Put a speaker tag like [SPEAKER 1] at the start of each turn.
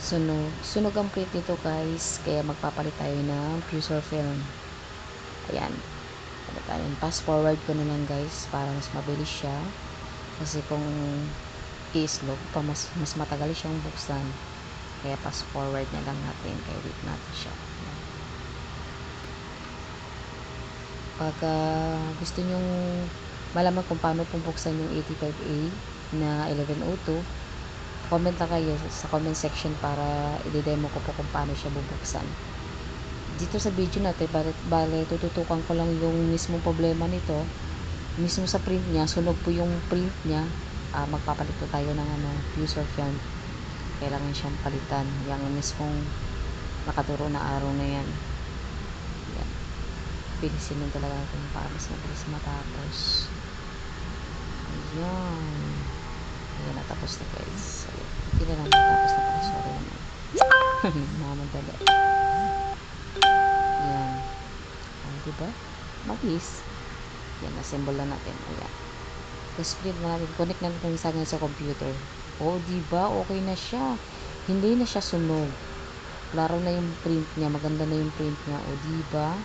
[SPEAKER 1] Sunog ang print nito guys, kaya magpapalit tayo ng Fuser film. Ayan. Pass forward ko na lang guys para mas mabilis siya. Kasi kung i-slow pa, mas matagal siyang buksan. Kaya pass forward na lang natin. Kaya wait natin siya. Pag gusto nyong malaman kung paano pong buksan yung 85A na 1102, comment lang kayo sa comment section para i-demo ko po kung paano siya bubuksan. Dito sa video natin, bale tututukan ko lang yung mismong problema nito. Mismo sa print niya, sunog po yung print niya. Magpapalit po tayo ng Fuser film. Kailangan siyang palitan. Yung mismong nakaturo na araw na yan. Yan. Bilisin lang talaga natin para mas mabilis matapos. Ayan. Ayan, natapos na guys. Hindi na lang matapos na pala. Sorry naman. Mamadali. Ayan. Diba? Mabilis. Yan, assemble na natin. Ayan. Tapos print na natin. Connect na natin sa computer. Diba? Okay na siya. Hindi na siya sunog. Klaro na yung print niya. Maganda na yung print niya. Diba?